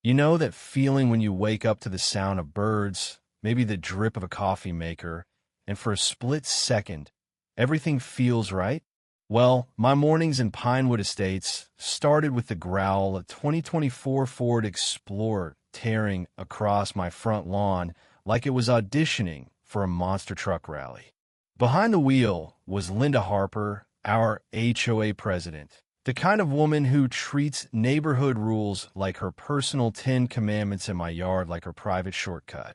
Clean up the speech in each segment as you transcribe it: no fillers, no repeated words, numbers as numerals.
You know that feeling when you wake up to the sound of birds, maybe the drip of a coffee maker, and for a split second, everything feels right? Well, my mornings in Pinewood Estates started with the growl of 2024 Ford Explorer tearing across my front lawn like it was auditioning for a monster truck rally. Behind the wheel was Linda Harper, our HOA president, the kind of woman who treats neighborhood rules like her personal 10 commandments in my yard like her private shortcut.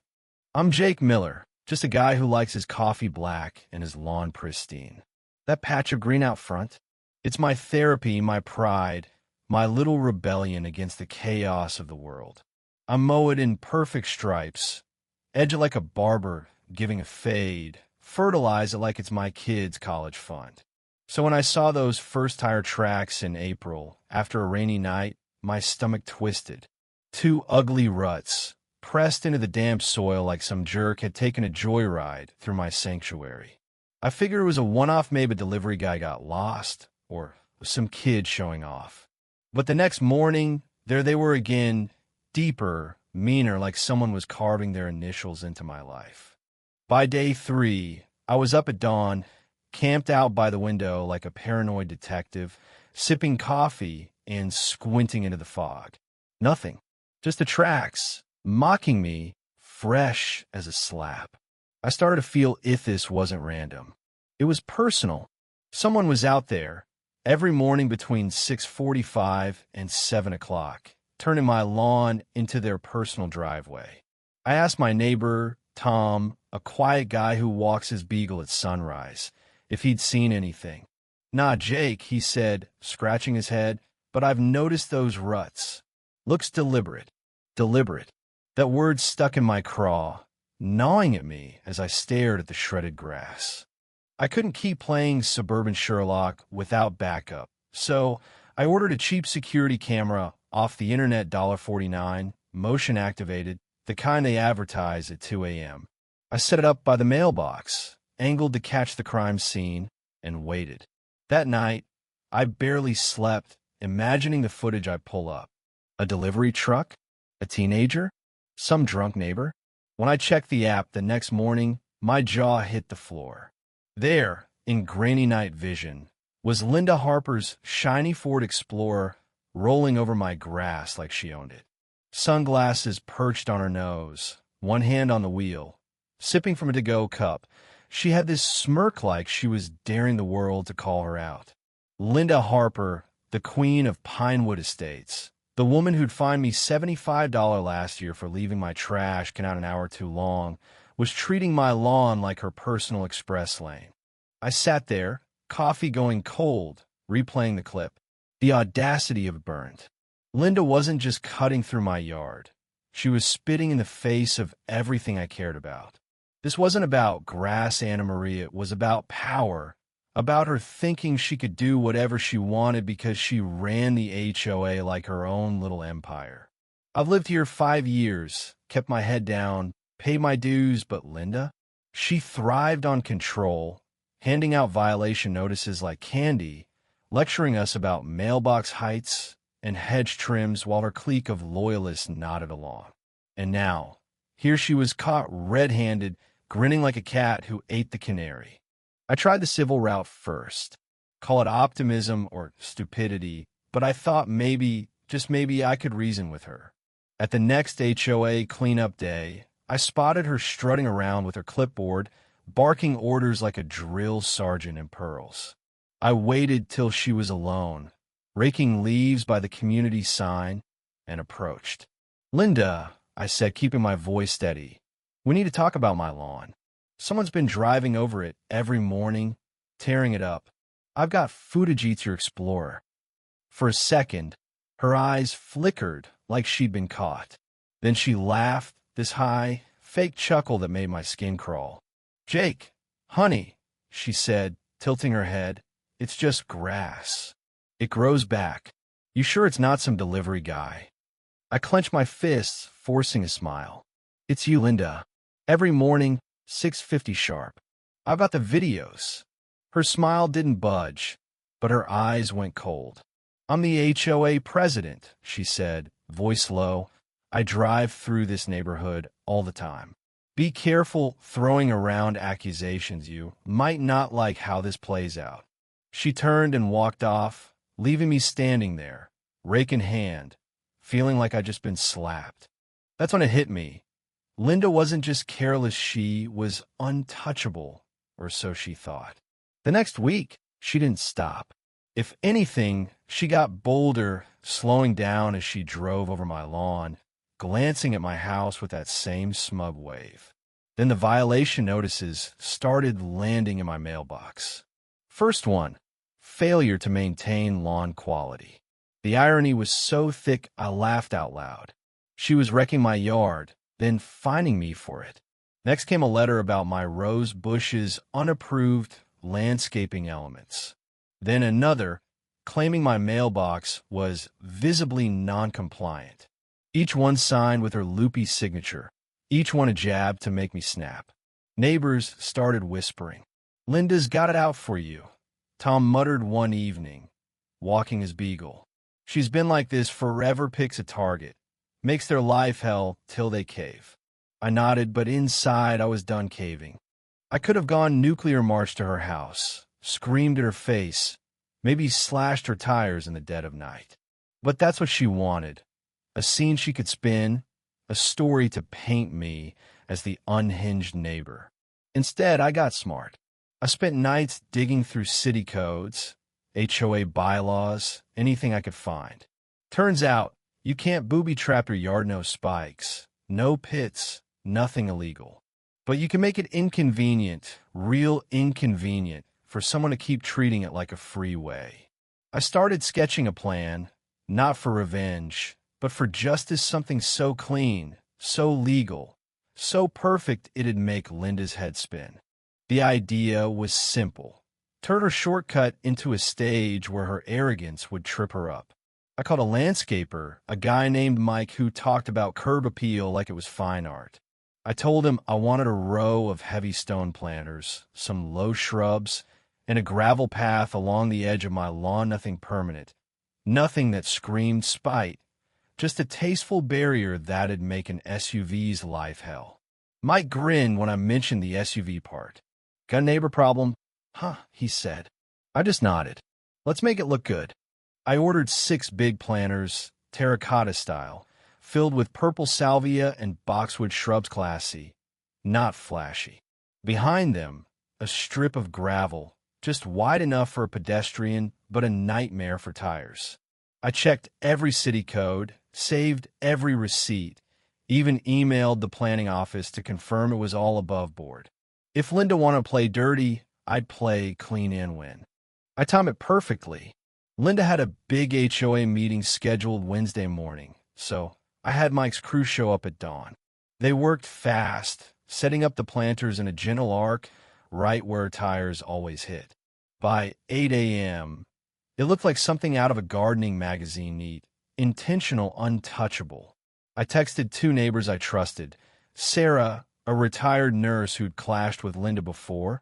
I'm Jake Miller, just a guy who likes his coffee black and his lawn pristine. That patch of green out front, it's my therapy, my pride, my little rebellion against the chaos of the world. I mow it in perfect stripes, edge it like a barber giving a fade, fertilize it like it's my kid's college fund. So when I saw those first tire tracks in April, after a rainy night, my stomach twisted. Two ugly ruts, pressed into the damp soil like some jerk had taken a joyride through my sanctuary. I figured it was a one-off, maybe a delivery guy got lost, or some kid showing off. But the next morning, there they were again, deeper, meaner, like someone was carving their initials into my life. By day 3, I was up at dawn, camped out by the window like a paranoid detective, sipping coffee and squinting into the fog. Nothing, just the tracks, mocking me, fresh as a slap. I started to feel if this wasn't random. It was personal. Someone was out there, every morning between 6:45 and 7 o'clock, turning my lawn into their personal driveway. I asked my neighbor, Tom, a quiet guy who walks his beagle at sunrise, if he'd seen anything. "Nah, Jake," he said, scratching his head, "but I've noticed those ruts. Looks deliberate. Deliberate." That word stuck in my craw, gnawing at me as I stared at the shredded grass. I couldn't keep playing Suburban Sherlock without backup, so I ordered a cheap security camera off the internet, $1.49, motion activated, the kind they advertise at 2 a.m. I set it up by the mailbox, angled to catch the crime scene, and waited. That night, I barely slept, imagining the footage I pull up. A delivery truck? A teenager? Some drunk neighbor? When I checked the app the next morning, my jaw hit the floor. There, in grainy night vision, was Linda Harper's shiny Ford Explorer rolling over my grass like she owned it. Sunglasses perched on her nose, one hand on the wheel. Sipping from a to-go cup, she had this smirk like she was daring the world to call her out. Linda Harper, the queen of Pinewood Estates, the woman who'd fined me $75 last year for leaving my trash can out an hour too long, was treating my lawn like her personal express lane. I sat there, coffee going cold, replaying the clip. The audacity of it burned. Linda wasn't just cutting through my yard. She was spitting in the face of everything I cared about. This wasn't about grass Anna Maria, it was about power, about her thinking she could do whatever she wanted because she ran the HOA like her own little empire. I've lived here 5 years, kept my head down, paid my dues, but Linda? She thrived on control, handing out violation notices like candy, lecturing us about mailbox heights and hedge trims while her clique of loyalists nodded along. And now, here she was caught red-handed, grinning like a cat who ate the canary. I tried the civil route first. Call it optimism or stupidity, but I thought maybe, just maybe, I could reason with her. At the next HOA cleanup day, I spotted her strutting around with her clipboard, barking orders like a drill sergeant in pearls. I waited till she was alone, raking leaves by the community sign, and approached. "Linda," I said, keeping my voice steady, "we need to talk about my lawn. Someone's been driving over it every morning, tearing it up. I've got footage eats your Explorer." For a second, her eyes flickered like she'd been caught. Then she laughed, this high, fake chuckle that made my skin crawl. "Jake, honey," she said, tilting her head, "it's just grass. It grows back. You sure it's not some delivery guy?" I clenched my fists, forcing a smile. "It's you, Linda. Every morning, 6:50 sharp. I've got the videos." Her smile didn't budge, but her eyes went cold. "I'm the HOA president," she said, voice low. I drive through this neighborhood all the time. Be careful throwing around accusations. You might not like how this plays out." She turned and walked off, leaving me standing there, rake in hand, feeling like I'd just been slapped. That's when it hit me. Linda wasn't just careless, she was untouchable, or so she thought. The next week, she didn't stop. If anything, she got bolder, slowing down as she drove over my lawn, glancing at my house with that same smug wave. Then the violation notices started landing in my mailbox. First one, failure to maintain lawn quality. The irony was so thick I laughed out loud. She was wrecking my yard, then fining me for it. Next came a letter about my rose bushes' unapproved landscaping elements. Then another, claiming my mailbox was visibly non-compliant. Each one signed with her loopy signature, each one a jab to make me snap. Neighbors started whispering, "Linda's got it out for you," Tom muttered one evening, walking his beagle. "She's been like this forever, picks a target, makes their life hell till they cave." I nodded, but inside I was done caving. I could have gone nuclear march to her house, screamed at her face, maybe slashed her tires in the dead of night. But that's what she wanted. A scene she could spin, a story to paint me as the unhinged neighbor. Instead, I got smart. I spent nights digging through city codes, HOA bylaws, anything I could find. Turns out, you can't booby-trap your yard, no spikes, no pits, nothing illegal. But you can make it inconvenient, real inconvenient, for someone to keep treating it like a freeway. I started sketching a plan, not for revenge, but for justice, something so clean, so legal, so perfect it'd make Linda's head spin. The idea was simple. Turn her shortcut into a stage where her arrogance would trip her up. I called a landscaper, a guy named Mike, who talked about curb appeal like it was fine art. I told him I wanted a row of heavy stone planters, some low shrubs, and a gravel path along the edge of my lawn, nothing permanent, nothing that screamed spite, just a tasteful barrier that'd make an SUV's life hell. Mike grinned when I mentioned the SUV part. "Got a neighbor problem?" "Huh," he said. I just nodded. "Let's make it look good." I ordered 6 big planters, terracotta style, filled with purple salvia and boxwood shrubs, classy, not flashy. Behind them, a strip of gravel, just wide enough for a pedestrian, but a nightmare for tires. I checked every city code, saved every receipt, even emailed the planning office to confirm it was all above board. If Linda wanted to play dirty, I'd play clean and win. I timed it perfectly. Linda had a big HOA meeting scheduled Wednesday morning, so I had Mike's crew show up at dawn. They worked fast, setting up the planters in a gentle arc, right where tires always hit. By 8 a.m., it looked like something out of a gardening magazine, neat, intentional, untouchable. I texted 2 neighbors I trusted, Sarah, a retired nurse who'd clashed with Linda before,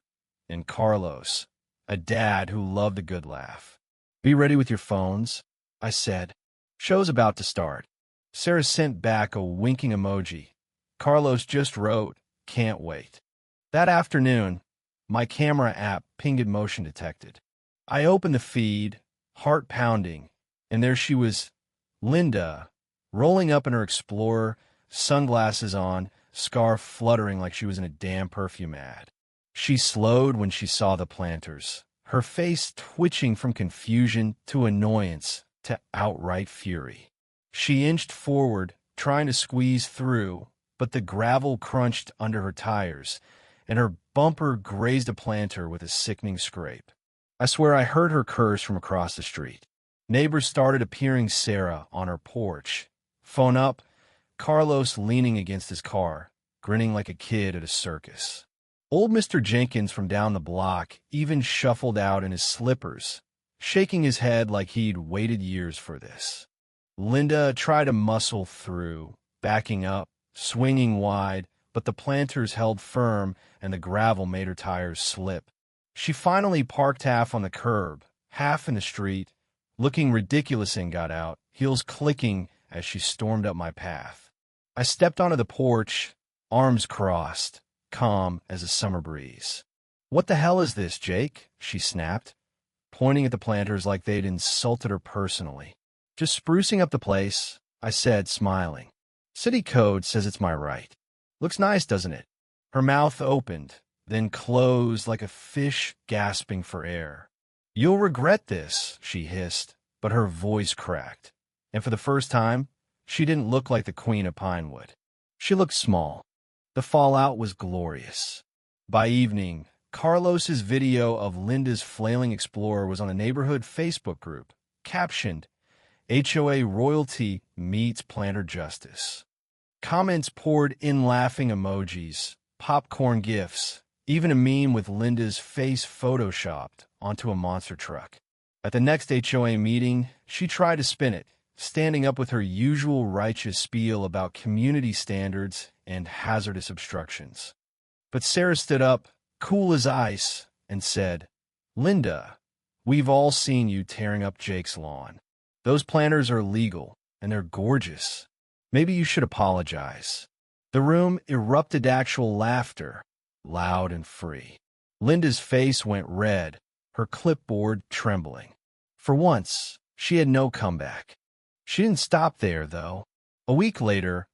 and Carlos, a dad who loved a good laugh. "Be ready with your phones," I said. "Show's about to start." Sarah sent back a winking emoji. Carlos just wrote, "Can't wait." That afternoon, my camera app pinged motion detected. I opened the feed, heart pounding, and there she was, Linda, rolling up in her Explorer, sunglasses on, scarf fluttering like she was in a damn perfume ad. She slowed when she saw the planters, her face twitching from confusion to annoyance to outright fury. She inched forward, trying to squeeze through, but the gravel crunched under her tires, and her bumper grazed a planter with a sickening scrape. I swear I heard her curse from across the street. Neighbors started appearing, Sarah on her porch. Phone up, Carlos leaning against his car, grinning like a kid at a circus. Old Mr. Jenkins from down the block even shuffled out in his slippers, shaking his head like he'd waited years for this. Linda tried to muscle through, backing up, swinging wide, but the planters held firm and the gravel made her tires slip. She finally parked half on the curb, half in the street, looking ridiculous, and got out, heels clicking as she stormed up my path. I stepped onto the porch, arms crossed, calm as a summer breeze. "What the hell is this, Jake?" she snapped, pointing at the planters like they'd insulted her personally. "Just sprucing up the place," I said, smiling. "City code says it's my right. Looks nice, doesn't it?" Her mouth opened, then closed like a fish gasping for air. "You'll regret this," she hissed, but her voice cracked. And for the first time, she didn't look like the queen of Pinewood. She looked small. The fallout was glorious. By evening, Carlos's video of Linda's flailing explorer was on the neighborhood Facebook group, captioned, "HOA royalty meets planter justice." Comments poured in, laughing emojis, popcorn gifs, even a meme with Linda's face photoshopped onto a monster truck. At the next HOA meeting, she tried to spin it, standing up with her usual righteous spiel about community standards and hazardous obstructions. But Sarah stood up, cool as ice, and said, "Linda, we've all seen you tearing up Jake's lawn. Those planters are legal, and they're gorgeous. Maybe you should apologize." The room erupted actual laughter, loud and free. Linda's face went red, her clipboard trembling. For once, she had no comeback. She didn't stop there, though. A week later,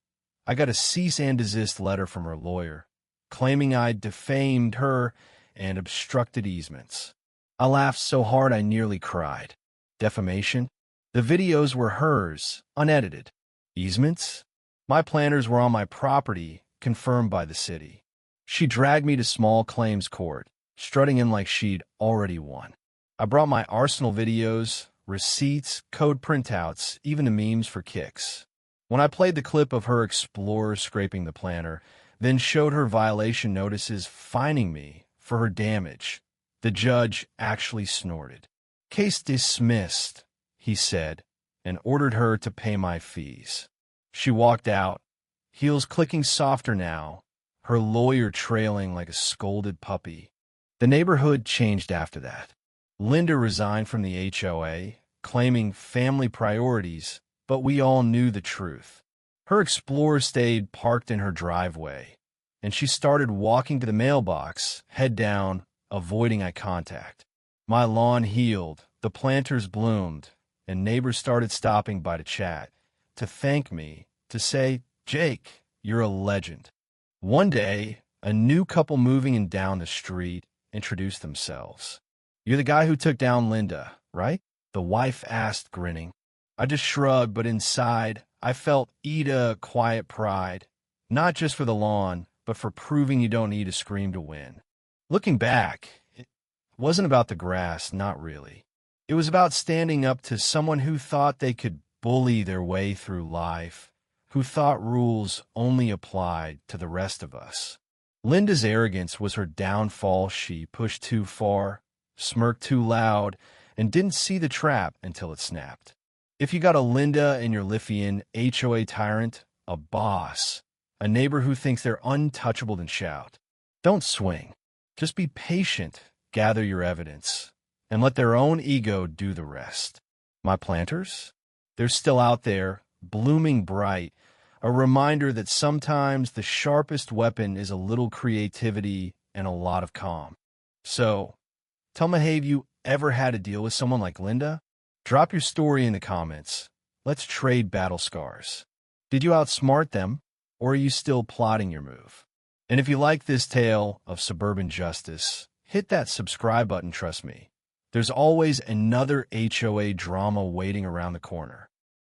I got a cease and desist letter from her lawyer, claiming I'd defamed her and obstructed easements. I laughed so hard I nearly cried. Defamation? The videos were hers, unedited. Easements? My planters were on my property, confirmed by the city. She dragged me to small claims court, strutting in like she'd already won. I brought my arsenal videos, receipts, code printouts, even the memes for kicks. When I played the clip of her explorer scraping the planter, then showed her violation notices fining me for her damage, the judge actually snorted. "Case dismissed," he said, and ordered her to pay my fees. She walked out, heels clicking softer now, her lawyer trailing like a scolded puppy. The neighborhood changed after that. Linda resigned from the HOA, claiming family priorities, but we all knew the truth. Her Explorer stayed parked in her driveway, and she started walking to the mailbox, head down, avoiding eye contact. My lawn healed, the planters bloomed, and neighbors started stopping by to chat, to thank me, to say, "Jake, you're a legend." One day, a new couple moving in down the street introduced themselves. "You're the guy who took down Linda, right?" the wife asked, grinning. I just shrugged, but inside, I felt a quiet pride, not just for the lawn, but for proving you don't need to scream to win. Looking back, it wasn't about the grass, not really. It was about standing up to someone who thought they could bully their way through life, who thought rules only applied to the rest of us. Linda's arrogance was her downfall. She pushed too far, smirked too loud, and didn't see the trap until it snapped. If you got a Linda in your Lithian HOA tyrant, a boss, a neighbor who thinks they're untouchable, then shout. Don't swing. Just be patient, gather your evidence, and let their own ego do the rest. My planters? They're still out there, blooming bright, a reminder that sometimes the sharpest weapon is a little creativity and a lot of calm. So, tell me, have you ever had to deal with someone like Linda? Drop your story in the comments. Let's trade battle scars. Did you outsmart them, or are you still plotting your move? And if you like this tale of suburban justice, hit that subscribe button, trust me. There's always another HOA drama waiting around the corner.